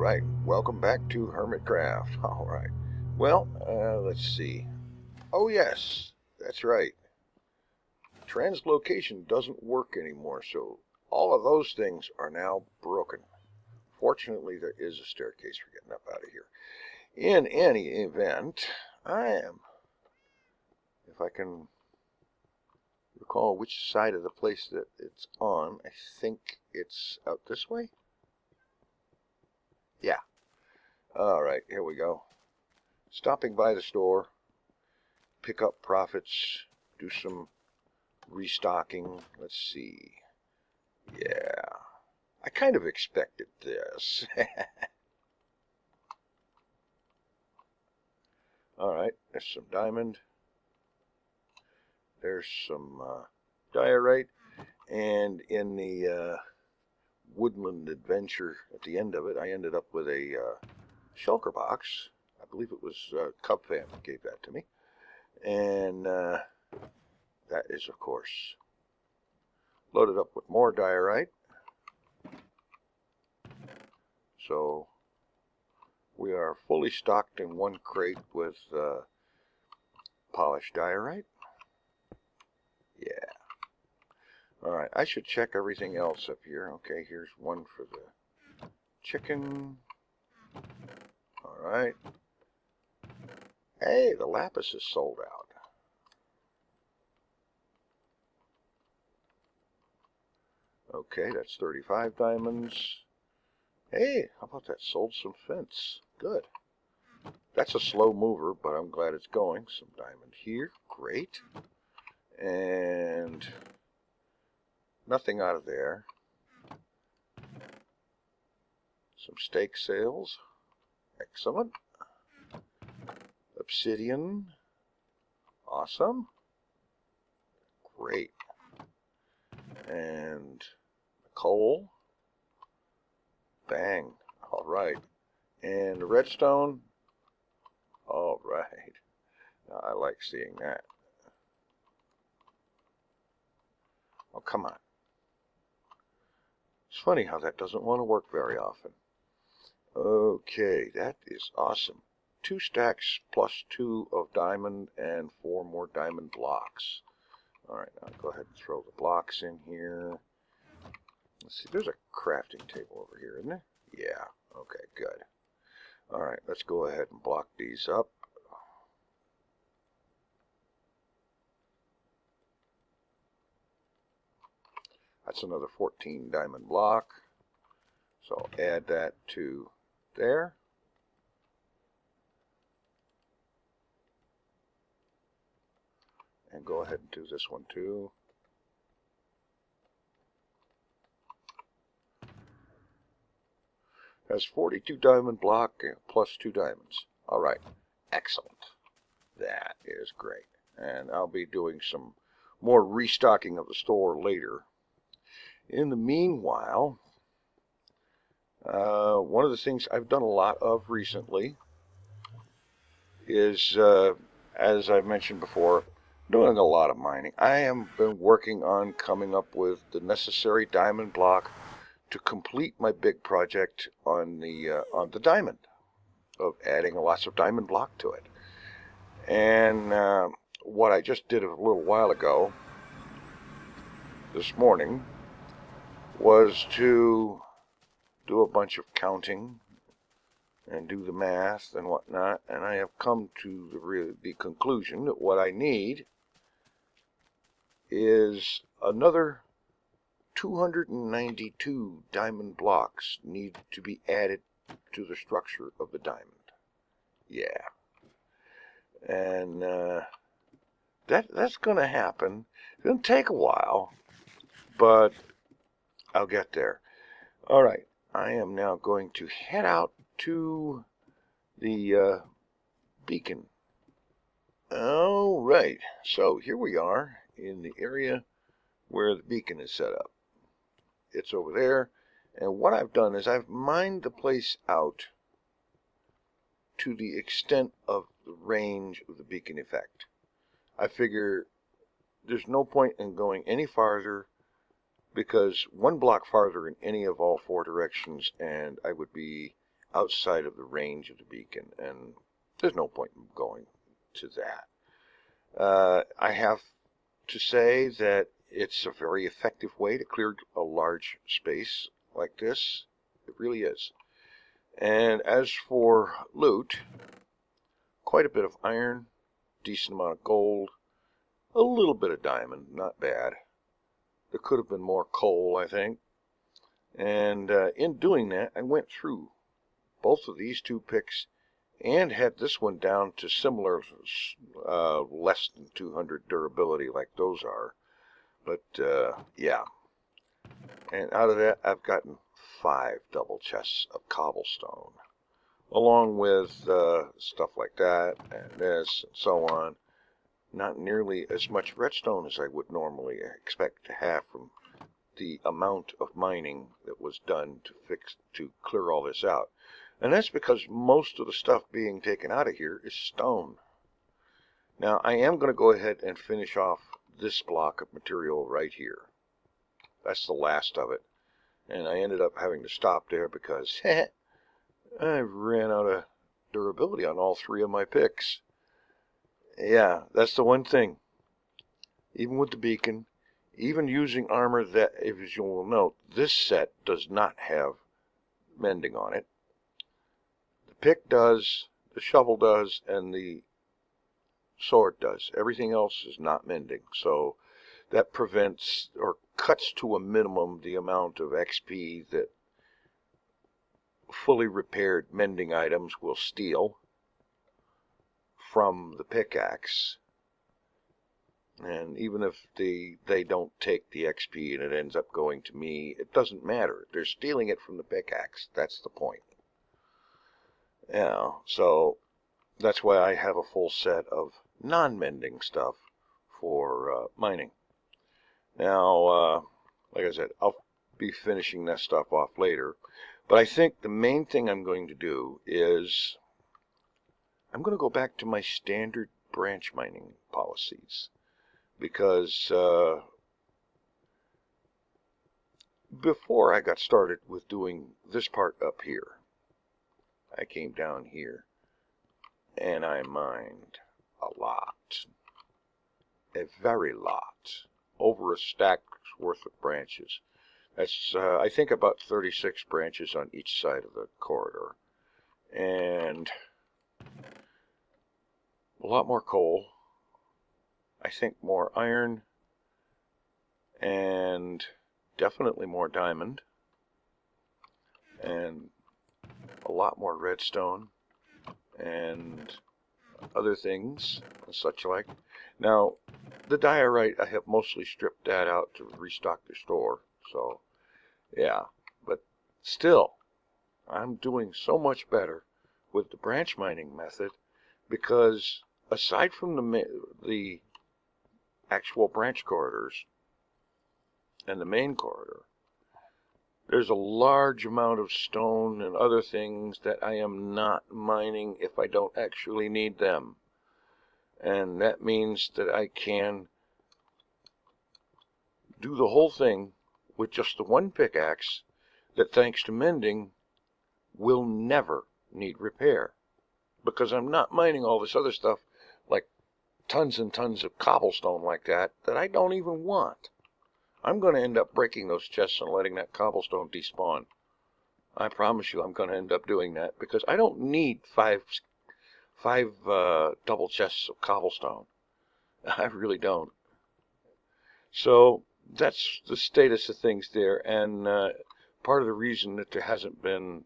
right, welcome back to Hermitcraft. All right, well, let's see. Oh yes, that's right. Translocation doesn't work anymore, so all of those things are now broken. Fortunately, there is a staircase for getting up out of here. In any event, if I can recall which side of the place that it's on, I think it's out this way. Yeah. All right, here we go. Stopping by the store, pick up profits, do some restocking. Let's see. Yeah, I kind of expected this. All right, there's some diamond. There's some diorite. And in the woodland adventure at the end of it, I ended up with a shulker box. I believe it was Cub Fam that gave that to me. And that is, of course, loaded up with more diorite. So we are fully stocked in one crate with polished diorite. Yeah. Alright, I should check everything else up here. Okay, here's one for the chicken. Alright. Hey, the lapis is sold out. Okay, that's 35 diamonds. Hey, how about that? Sold some fence. Good. That's a slow mover, but I'm glad it's going. Some diamond here. Great. And nothing out of there. Some steak sales. Excellent. Obsidian. Awesome. Great. And coal. Bang. All right. And the redstone. All right. I like seeing that. Oh, come on. It's funny how that doesn't want to work very often. Okay, that is awesome. 2 stacks plus 2 of diamond and 4 more diamond blocks. Alright, now go ahead and throw the blocks in here. Let's see, there's a crafting table over here, isn't there? Yeah, okay, good. Alright, let's go ahead and block these up. That's another 14 diamond block. So I'll add that to there. And go ahead and do this one too. Has 42 diamond block plus 2 diamonds. Alright, excellent. That is great. And I'll be doing some more restocking of the store later. In the meanwhile, one of the things I've done a lot of recently is, as I've mentioned before, doing a lot of mining. I have been working on coming up with the necessary diamond block to complete my big project on the diamond, of adding lots of diamond block to it. And what I just did a little while ago, this morning, was to do a bunch of counting and do the math and whatnot, and I have come to the conclusion that what I need is another 292 diamond blocks need to be added to the structure of the diamond. Yeah. And that's going to happen. It's going to take a while, but I'll get there. All right, I am now going to head out to the beacon. All right, so here we are in the area where the beacon is set up. It's over there, and what I've done is I've mined the place out to the extent of the range of the beacon effect. I figure there's no point in going any farther, because 1 block farther in any of all 4 directions and I would be outside of the range of the beacon, and there's no point in going to that. I have to say that it's a very effective way to clear a large space like this. It really is. And as for loot, quite a bit of iron, decent amount of gold, a little bit of diamond, not bad. There could have been more coal, I think. And in doing that, I went through both of these two picks and had this one down to similar, less than 200 durability like those are. But, yeah. And out of that, I've gotten 5 double chests of cobblestone, along with stuff like that, and this, and so on. Not nearly as much redstone as I would normally expect to have from the amount of mining that was done to clear all this out. And that's because most of the stuff being taken out of here is stone. Now, I am going to go ahead and finish off this block of material right here. That's the last of it. And I ended up having to stop there because I ran out of durability on all 3 of my picks. Yeah, that's the one thing. Even with the beacon, even using armor that, as you will note, this set does not have mending on it. The pick does, the shovel does, and the sword does. Everything else is not mending. So that prevents or cuts to a minimum the amount of XP that fully repaired mending items will steal from the pickaxe. And even if they don't take the XP and it ends up going to me, it doesn't matter. They're stealing it from the pickaxe. That's the point. Yeah, so that's why I have a full set of non-mending stuff for mining. Now, like I said, I'll be finishing that stuff off later. But I think the main thing I'm going to do is I'm going to go back to my standard branch mining policies. Because before I got started with doing this part up here, I came down here and I mined a lot, a very lot, over a stack's worth of branches. That's, I think, about 36 branches on each side of the corridor. And a lot more coal. I think more iron, and definitely more diamond, and a lot more redstone, and other things, and such like. Now, the diorite, I have mostly stripped that out to restock the store, so, yeah. But still, I'm doing so much better with the branch mining method, because aside from the actual branch corridors and the main corridor, there's a large amount of stone and other things that I am not mining if I don't actually need them. And that means that I can do the whole thing with just the one pickaxe that, thanks to mending, will never need repair. Because I'm not mining all this other stuff, like tons and tons of cobblestone like that I don't even want. I'm going to end up breaking those chests and letting that cobblestone despawn. I promise you I'm going to end up doing that, because I don't need five double chests of cobblestone. I really don't. So that's the status of things there, and part of the reason that there hasn't been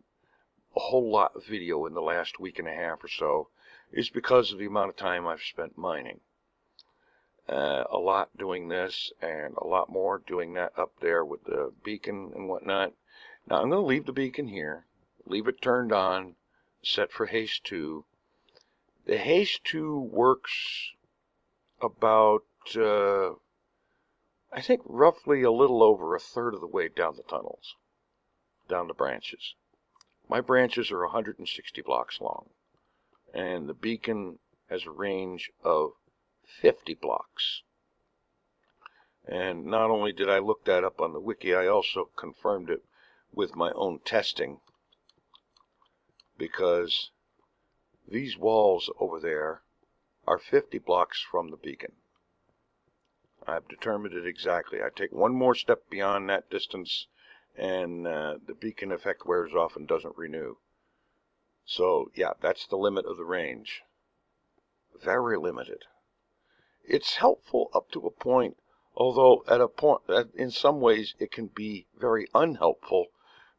a whole lot of video in the last week and a half or so is because of the amount of time I've spent mining. A lot doing this, and a lot more doing that up there with the beacon and whatnot. Now I'm going to leave the beacon here, leave it turned on, set for haste 2. The haste 2 works about, I think, roughly a little over a third of the way down the tunnels, down the branches. My branches are 160 blocks long, and the beacon has a range of 50 blocks. And not only did I look that up on the wiki, I also confirmed it with my own testing. because these walls over there are 50 blocks from the beacon. I've determined it exactly. I take one more step beyond that distance, and the beacon effect wears off and doesn't renew. So, yeah, that's the limit of the range. Very limited. It's helpful up to a point, although at a point, in some ways, it can be very unhelpful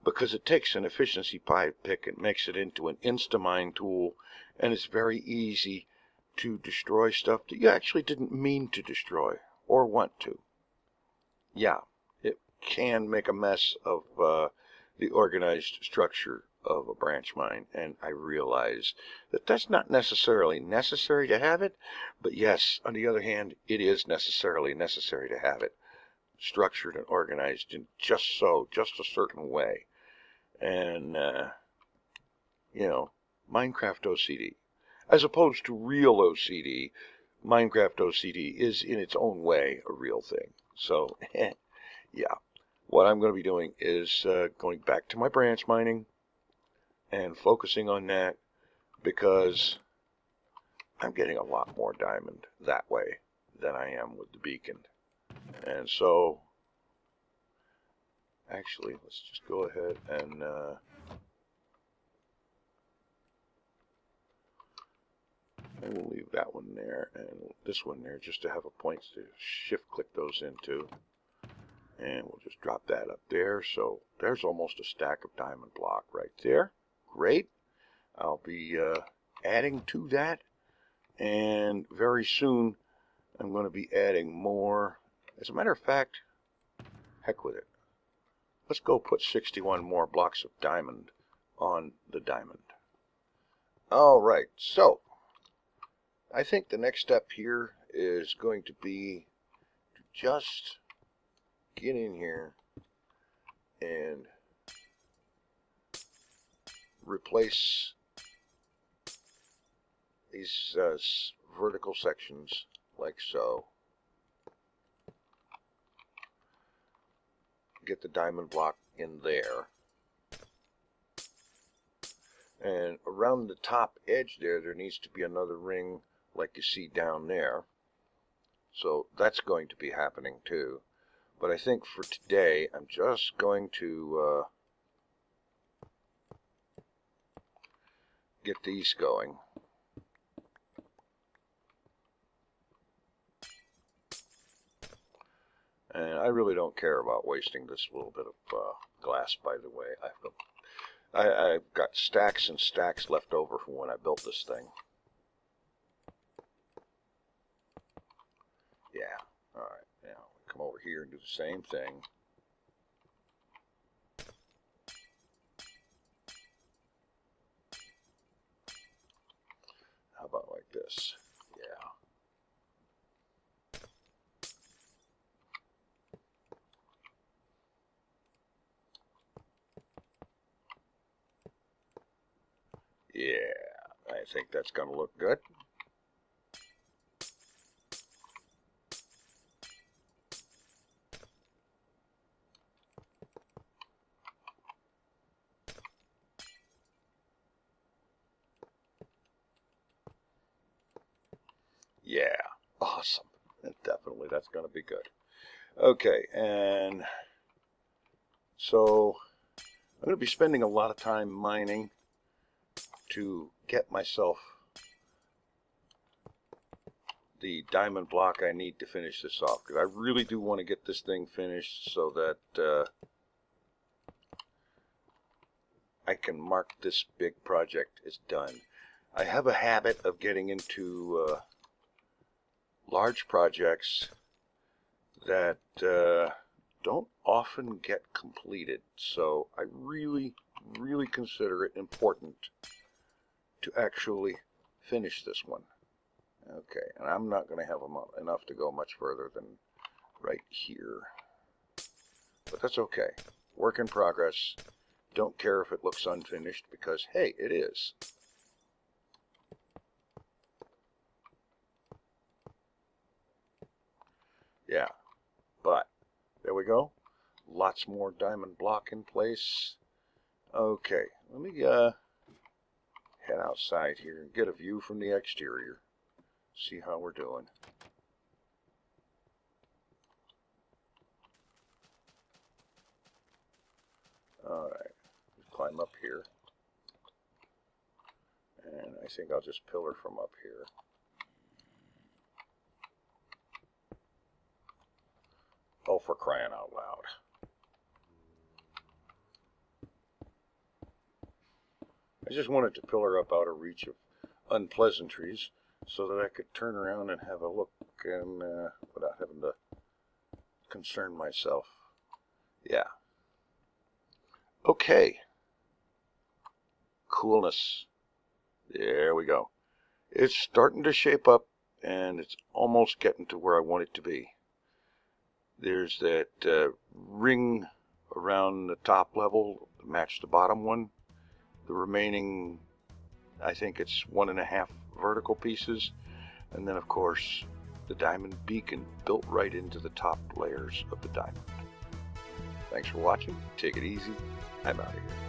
because it takes an efficiency pick and makes it into an insta-mine tool, and it's very easy to destroy stuff that you actually didn't mean to destroy or want to. Yeah, it can make a mess of the organized structure of a branch mine, and I realize that that's not necessarily necessary to have it, but yes, on the other hand, it is necessarily necessary to have it structured and organized in just a certain way. And, you know, Minecraft OCD. As opposed to real OCD, Minecraft OCD is in its own way a real thing. So, yeah, what I'm going to be doing is going back to my branch mining and focusing on that, because I'm getting a lot more diamond that way than I am with the beacon. And so, actually, let's just go ahead and we'll leave that one there and this one there just to have a point to shift click those into. And we'll just drop that up there. So there's almost a stack of diamond block right there. Great. I'll be adding to that. And very soon I'm going to be adding more. As a matter of fact, heck with it. Let's go put 61 more blocks of diamond on the diamond. Alright, so I think the next step here is going to be to just get in here and replace these vertical sections like so. Get the diamond block in there. And around the top edge there needs to be another ring like you see down there. So that's going to be happening too. But I think for today, I'm just going to get these going. And I really don't care about wasting this little bit of glass, by the way. I've got stacks and stacks left over from when I built this thing. Yeah, alright, now come over here and do the same thing. How about like this? Yeah. Yeah, I think that's going to look good. Yeah, awesome. Definitely, that's going to be good. Okay, and so I'm going to be spending a lot of time mining to get myself the diamond block I need to finish this off, because I really do want to get this thing finished so that I can mark this big project as done. I have a habit of getting into large projects that don't often get completed, so I really consider it important to actually finish this one. Okay, and I'm not going to have enough to go much further than right here, but that's okay. Work in progress. Don't care if it looks unfinished, because hey, it is. Yeah, but there we go. Lots more diamond block in place. Okay, let me head outside here and get a view from the exterior. See how we're doing. Alright, climb up here. And I think I'll just pillar from up here. Oh, for crying out loud. I just wanted to pillar up out of reach of unpleasantries so that I could turn around and have a look and without having to concern myself. Yeah. Okay. Coolness. There we go. It's starting to shape up and it's almost getting to where I want it to be. There's that ring around the top level to match the bottom one. The remaining, I think it's 1.5 vertical pieces. And then, of course, the diamond beacon built right into the top layers of the diamond. Thanks for watching. Take it easy. I'm out of here.